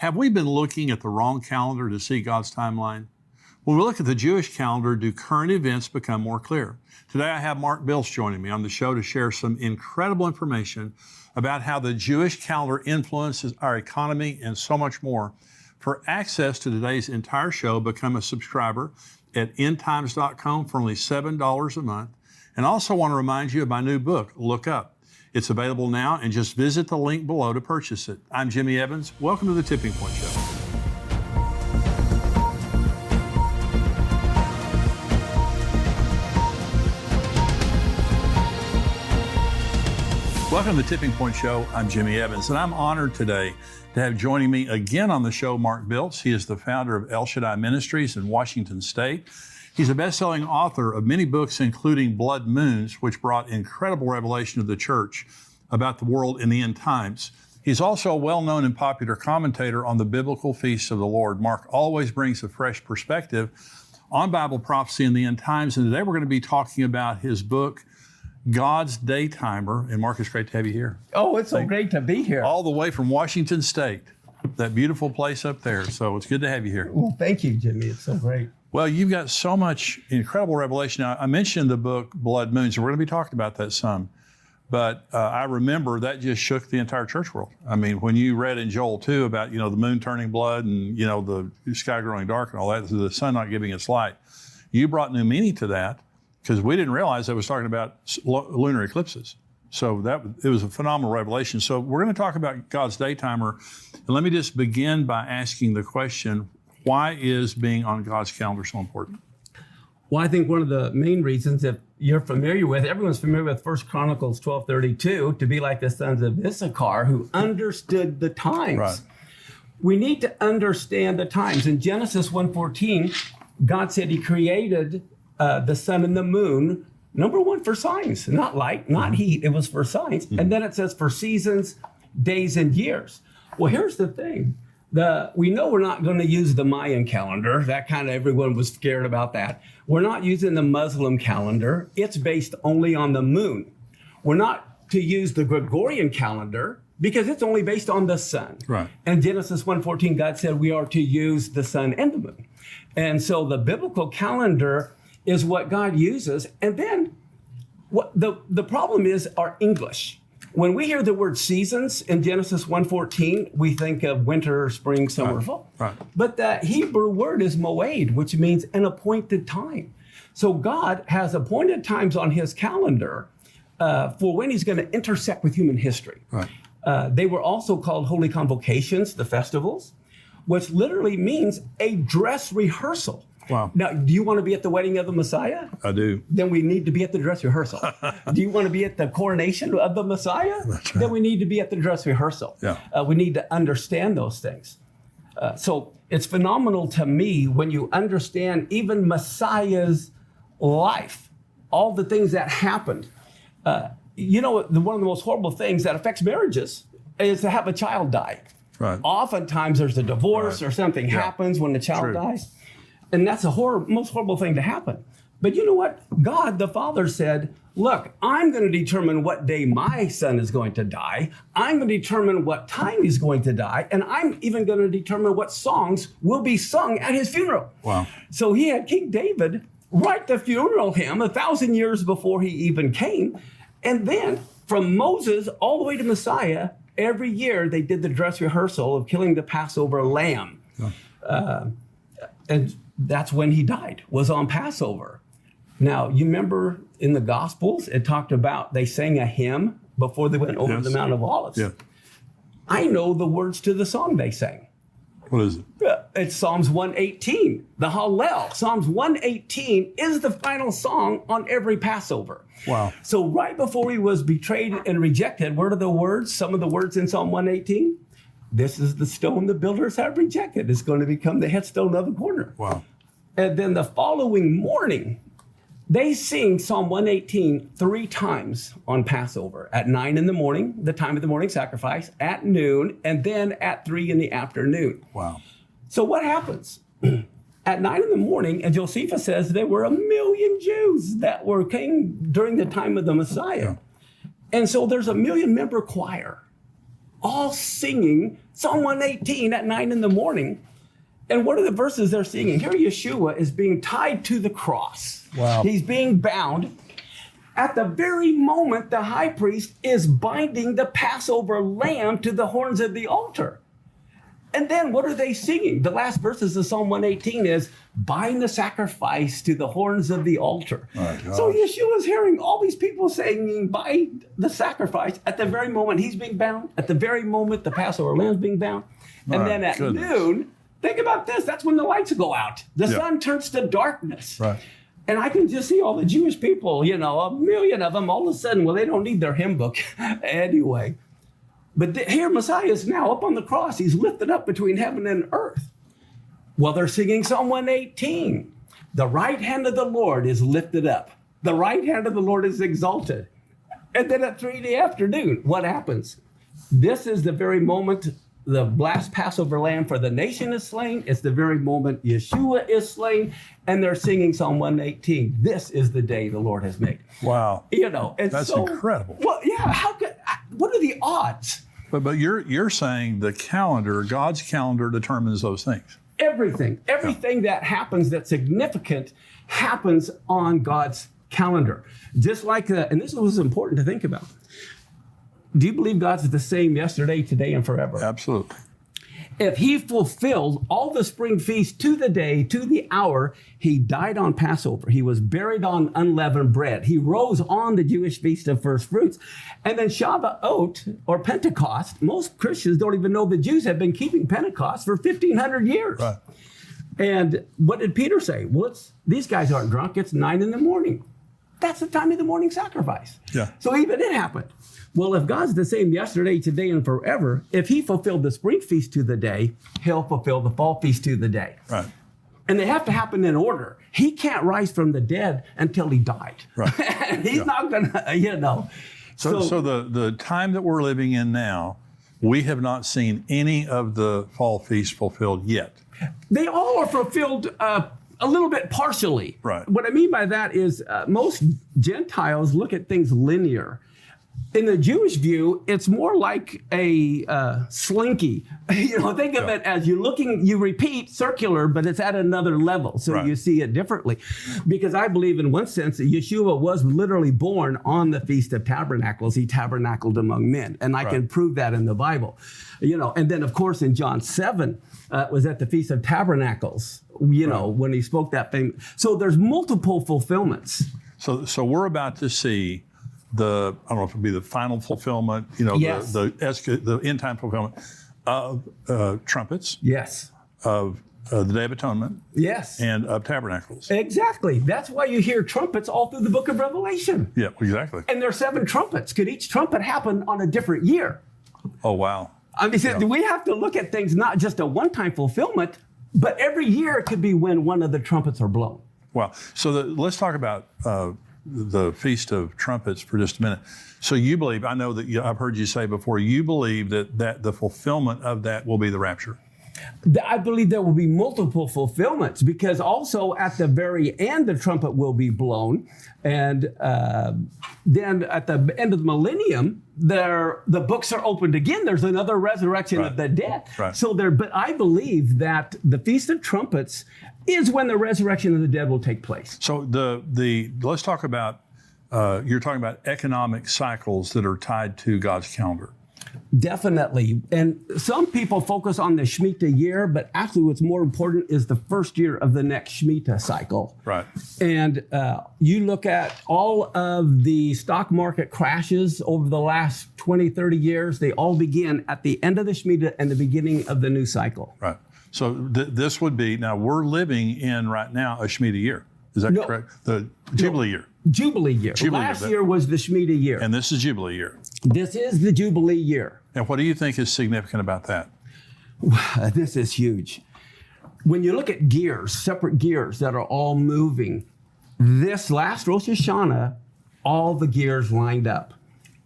Have we been looking at the wrong calendar to see God's timeline? When we look at the Jewish calendar, do current events become more clear? Today I have Mark Biltz joining me on the show to share some incredible information about how the Jewish calendar influences our economy and so much more. For access to today's entire show, become a subscriber at endtimes.com for only $7 a month. And also want to remind you of my new book, Look Up. It's available now, and just visit the link below to purchase it. I'm Jimmy Evans. Welcome to the Tipping Point Show. Welcome to the Tipping Point Show. I'm Jimmy Evans, and I'm honored today to have joining me again on the show Mark Biltz. He is the founder of El Shaddai Ministries in Washington State. He's a best-selling author of many books, including Blood Moons, which brought incredible revelation to the church about the world in the end times. He's also a well-known and popular commentator on the biblical feasts of the Lord. Mark always brings a fresh perspective on Bible prophecy in the end times, and today we're going to be talking about his book, God's Daytimer. And Mark, it's great to have you here. Oh, it's so great to be here. All the way from Washington State, that beautiful place up there. So it's good to have you here. Well, thank you, Jimmy. It's so great. Well, you've got so much incredible revelation. Now, I mentioned the book Blood Moons, and we're going to be talking about that some. But I remember that just shook the entire church world. I mean, when you read in Joel 2 about, the moon turning blood and, the sky growing dark and all that, the sun not giving its light, you brought new meaning to that because we didn't realize it was talking about lunar eclipses. So it was a phenomenal revelation. So we're going to talk about God's Daytimer. And let me just begin by asking the question, why is being on God's calendar so important? Well, I think one of the main reasons, if you're familiar with, everyone's familiar with 1 Chronicles 12:32, to be like the sons of Issachar who understood the times. Right. We need to understand the times. In Genesis 1:14, God said he created the sun and the moon, number one, for signs, not light, not heat. It was for signs. And then it says for seasons, days, and years. Well, here's the thing. We know we're not going to use the Mayan calendar. That kind of everyone was scared about that. We're not using the Muslim calendar. It's based only on the moon. We're not to use the Gregorian calendar because it's only based on the sun. Right. And Genesis 1:14, God said we are to use the sun and the moon. And so the biblical calendar is what God uses. And then what the problem is our English. When we hear the word seasons in Genesis 1:14, we think of winter, spring, summer, fall. Right. But the Hebrew word is moed, which means an appointed time. So God has appointed times on his calendar for when he's going to intersect with human history. Right. They were also called holy convocations, the festivals, which literally means a dress rehearsal. Wow. Now, do you want to be at the wedding of the Messiah? I do. Then we need to be at the dress rehearsal. Do you want to be at the coronation of the Messiah? That's right. Then we need to be at the dress rehearsal. Yeah. We need to understand those things. So it's phenomenal to me when you understand even Messiah's life, all the things that happened. One of the most horrible things that affects marriages is to have a child die. Right. Oftentimes there's a divorce or something happens when the child dies. And that's the most horrible thing to happen. But you know what? God, the Father, said, look, I'm going to determine what day my son is going to die. I'm going to determine what time he's going to die. And I'm even going to determine what songs will be sung at his funeral. Wow. So he had King David write the funeral hymn 1,000 years before he even came. And then from Moses all the way to Messiah, every year they did the dress rehearsal of killing the Passover lamb. And that's when he died, was on Passover. Now, you remember in the Gospels, it talked about they sang a hymn before they went over the Mount of Olives. Yeah. I know the words to the song they sang. What is it? It's Psalms 118, the Hallel. Psalms 118 is the final song on every Passover. Wow. So right before he was betrayed and rejected, what are the words? Some of the words in Psalm 118? This is the stone the builders have rejected. It's going to become the headstone of the corner. Wow. And then the following morning, they sing Psalm 118 3 times on Passover. At 9 in the morning, the time of the morning sacrifice, at noon, and then at 3 in the afternoon. Wow. So what happens? At 9 in the morning, and Josephus says there were 1 million Jews that came during the time of the Messiah. Yeah. And so there's a 1 million member choir all singing Psalm 118 at 9 in the morning. And what are the verses they're singing? Here Yeshua is being tied to the cross. Wow. He's being bound. At the very moment, the high priest is binding the Passover lamb to the horns of the altar. And then what are they singing? The last verses of Psalm 118 is, bind the sacrifice to the horns of the altar. So Yeshua is hearing all these people saying, bind the sacrifice at the very moment he's being bound, at the very moment the Passover lamb is being bound. And then at noon, think about this, that's when the lights go out. The sun turns to darkness. Right. And I can just see all the Jewish people, a million of them, all of a sudden, well, they don't need their hymn book anyway. But here Messiah is now up on the cross. He's lifted up between heaven and earth. Well, they're singing Psalm 118. The right hand of the Lord is lifted up. The right hand of the Lord is exalted. And then at 3 in the afternoon, what happens? This is the very moment the last Passover lamb for the nation is slain. It's the very moment Yeshua is slain, and they're singing Psalm 118. This is the day the Lord has made. Wow. And that's incredible. Well, yeah. What are the odds? But you're saying the calendar, God's calendar, determines those things. Everything that happens that's significant happens on God's calendar. Just like and this was important to think about. Do you believe God's the same yesterday, today, and forever? Absolutely. If he fulfilled all the spring feasts to the day, to the hour, he died on Passover. He was buried on unleavened bread. He rose on the Jewish feast of first fruits. And then Shavuot, or Pentecost, most Christians don't even know the Jews have been keeping Pentecost for 1,500 years. Right. And what did Peter say? Well, these guys aren't drunk. It's 9 in the morning. That's the time of the morning sacrifice. Yeah. So even it happened. Well, if God's the same yesterday, today, and forever, if he fulfilled the spring feast to the day, he'll fulfill the fall feast to the day. Right. And they have to happen in order. He can't rise from the dead until he died. Right. And he's not going to, So the time that we're living in now, we have not seen any of the fall feast fulfilled yet. They all are fulfilled a little bit partially. Right. What I mean by that is most Gentiles look at things linear. In the Jewish view, it's more like a slinky. Think of it as you repeat circular, but it's at another level. So you see it differently. Because I believe in one sense that Yeshua was literally born on the Feast of Tabernacles. He tabernacled among men. And I can prove that in the Bible. And then, of course, in John 7, was at the Feast of Tabernacles, when he spoke that thing. So there's multiple fulfillments. So we're about to see I don't know if it'll be the final fulfillment, Yes. the end time fulfillment of trumpets. Yes. Of the Day of Atonement. Yes. And of tabernacles. Exactly. That's why you hear trumpets all through the book of Revelation. Yeah, exactly. And there's 7 trumpets. Could each trumpet happen on a different year? Oh, wow. I mean, we have to look at things not just a one-time fulfillment, but every year it could be when one of the trumpets are blown. Wow. So let's talk about the Feast of Trumpets for just a minute. So you believe, I know that I've heard you say before, you believe that the fulfillment of that will be the rapture. I believe there will be multiple fulfillments because also at the very end, the trumpet will be blown. And then at the end of the millennium, the books are opened again. There's another resurrection of the dead. Right. But I believe that the Feast of Trumpets is when the resurrection of the dead will take place. So let's talk about, you're talking about economic cycles that are tied to God's calendar. Definitely. And some people focus on the Shemitah year, but actually what's more important is the first year of the next Shemitah cycle. Right. And you look at all of the stock market crashes over the last 20, 30 years, they all begin at the end of the Shemitah and the beginning of the new cycle. Right. So this would be, now we're living in right now a Shemitah year. Is that correct? The Jubilee year. Jubilee year. Last year was the Shemitah year. And this is Jubilee year. This is the Jubilee year. And what do you think is significant about that? This is huge. When you look at gears, separate gears that are all moving, this last Rosh Hashanah, all the gears lined up.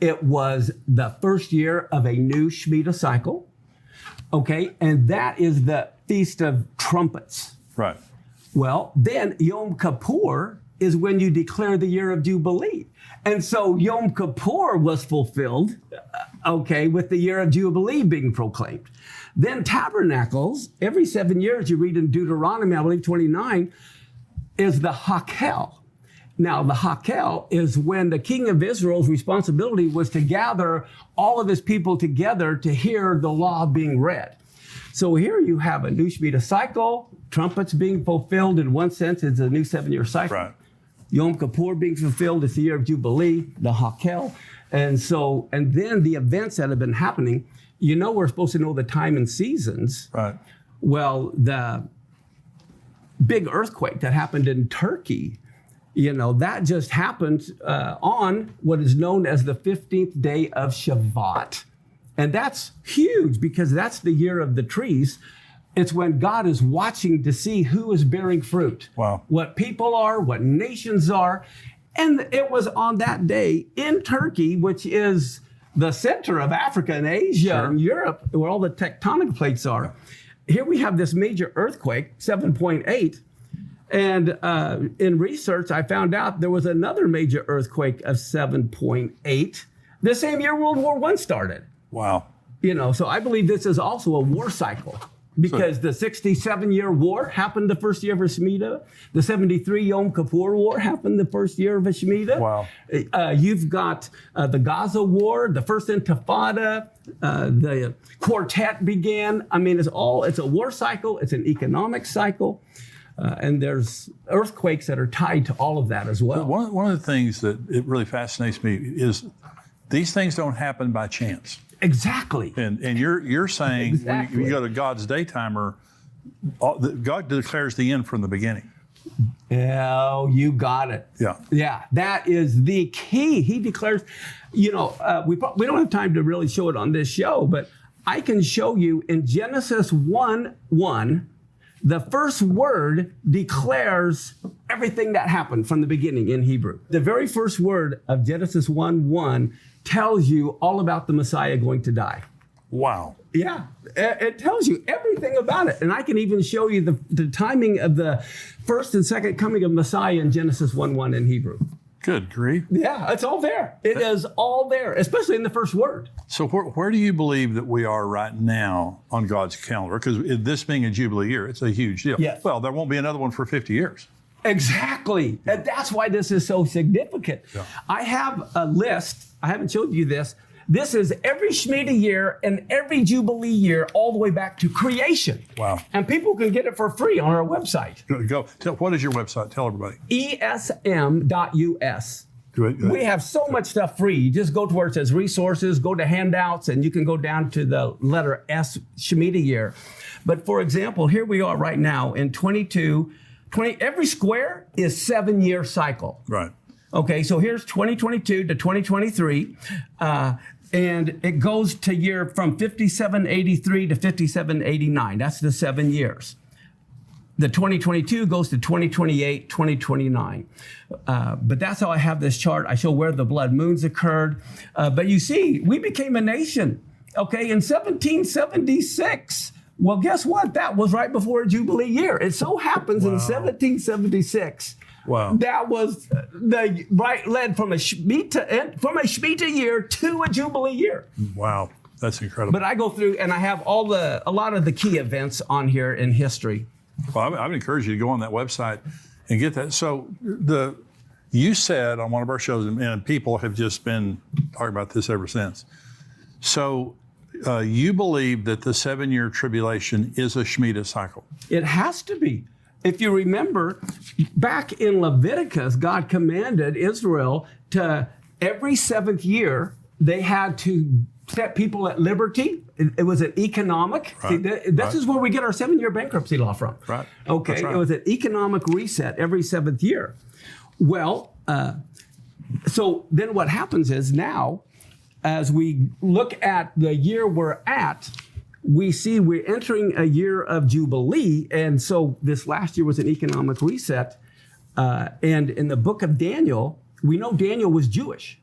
It was the first year of a new Shemitah cycle. Okay, and that is the Feast of Trumpets. Right. Well, then Yom Kippur is when you declare the year of Jubilee. And so Yom Kippur was fulfilled, with the year of Jubilee being proclaimed. Then tabernacles, every 7 years, you read in Deuteronomy, I believe 29, is the Hakel. Now, the Hakel is when the king of Israel's responsibility was to gather all of his people together to hear the law being read. So here you have a new Shemitah cycle, trumpets being fulfilled in one sense, it's a new 7-year cycle. Right. Yom Kippur being fulfilled, it's the year of Jubilee, the Hakel. And then the events that have been happening, we're supposed to know the time and seasons. Right. Well, the big earthquake that happened in Turkey, that just happened on what is known as the 15th day of Shavuot. And that's huge because that's the year of the trees. It's when God is watching to see who is bearing fruit. Wow. What people are, what nations are. And it was on that day in Turkey, which is the center of Africa and Asia and Europe, where all the tectonic plates are. Here we have this major earthquake, 7.8. And in research, I found out there was another major earthquake of 7.8 the same year World War I started. Wow. So I believe this is also a war cycle because the 67-year war happened the first year of a Shemitah. The 73 Yom Kippur War happened the first year of a Shemitah. Wow. You've got the Gaza War, the first Intifada, the quartet began. I mean, it's a war cycle. It's an economic cycle. And there's earthquakes that are tied to all of that as well. One of the things that it really fascinates me is these things don't happen by chance. Exactly. And you're saying Exactly. when you go to God's daytimer, God declares the end from the beginning. Oh, you got it. Yeah. Yeah, that is the key. He declares, we don't have time to really show it on this show, but I can show you in Genesis 1:1, the first word declares everything that happened from the beginning in Hebrew. The very first word of Genesis 1:1 tells you all about the Messiah going to die. Wow. Yeah, it tells you everything about it. And I can even show you the timing of the first and second coming of Messiah in Genesis 1:1 in Hebrew. Good grief. Yeah, it's all there. It is all there, especially in the first word. So where do you believe that we are right now on God's calendar? Because this being a Jubilee year, it's a huge deal. Yes. Well, there won't be another one for 50 years. Exactly. And that's why this is so significant. Yeah. I have a list. I haven't showed you this. This is every Shemitah year and every Jubilee year all the way back to creation. Wow. And people can get it for free on our website. Go. What is your website? Tell everybody. esm.us. Good. We have so much stuff free. You just go to where it says resources, go to handouts, and you can go down to the letter S, Shemitah year. But for example, here we are right now in 20, every square is 7-year cycle. Right. Okay, so here's 2022 to 2023, and it goes to year from 5783 to 5789. That's the 7 years. The 2022 goes to 2028, 2029. But that's how I have this chart. I show where the blood moons occurred. But you see, we became a nation, okay, in 1776. Well, guess what? That was right before a Jubilee year. It so happens in 1776. Wow. That was led from a Shemitah year to a Jubilee year. Wow. That's incredible. But I go through and I have a lot of the key events on here in history. Well, I would encourage you to go on that website and get that. So you said on one of our shows, and people have just been talking about this ever since. So you believe that the 7-year tribulation is a Shemitah cycle? It has to be. If you remember, back in Leviticus, God commanded Israel to every 7th year, they had to set people at liberty. It was an economic. Right. See, this is where we get our 7-year bankruptcy law from. Right. Okay. That's right. It was an economic reset every 7th year. Well, so then what happens is now, as we look at the year we're at, we see we're entering a year of Jubilee. And so this last year was an economic reset. And in the book of Daniel, we know Daniel was Jewish,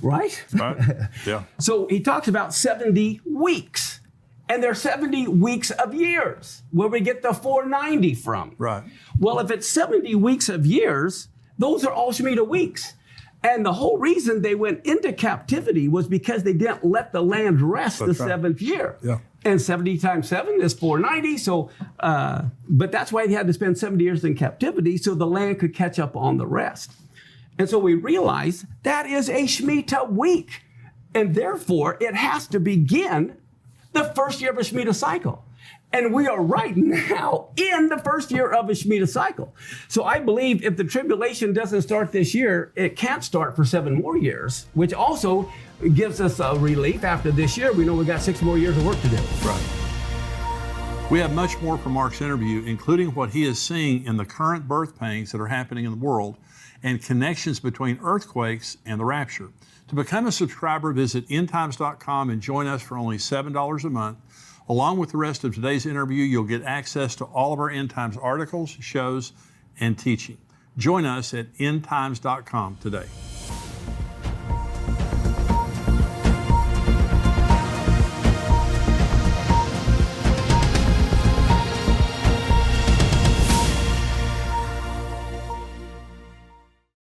right? Right. Yeah. So he talks about 70 weeks. And they're 70 weeks of years, where we get the 490 from. Right. Well, if it's 70 weeks of years, Those are all Shemitah weeks. And the whole reason they went into captivity was because they didn't let the land rest the seventh year. Yeah. And 70 times 7 is 490. So, but that's why they had to spend 70 years in captivity so the land could catch up on the rest. And so we realize that is a Shemitah week. And therefore, it has to begin the first year of a Shemitah cycle. And we are right now in the first year of a Shemitah cycle. So I believe if the tribulation doesn't start this year, it can't start for 7 more years, which also gives us a relief after this year. We know we've got 6 more years of work to do. Right. We have much more from Mark's interview, including what he is seeing in the current birth pangs that are happening in the world and connections between earthquakes and the rapture. To become a subscriber, visit endtimes.com and join us for only $7 a month. Along with the rest of today's interview, you'll get access to all of our End Times articles, shows, and teaching. Join us at endtimes.com today.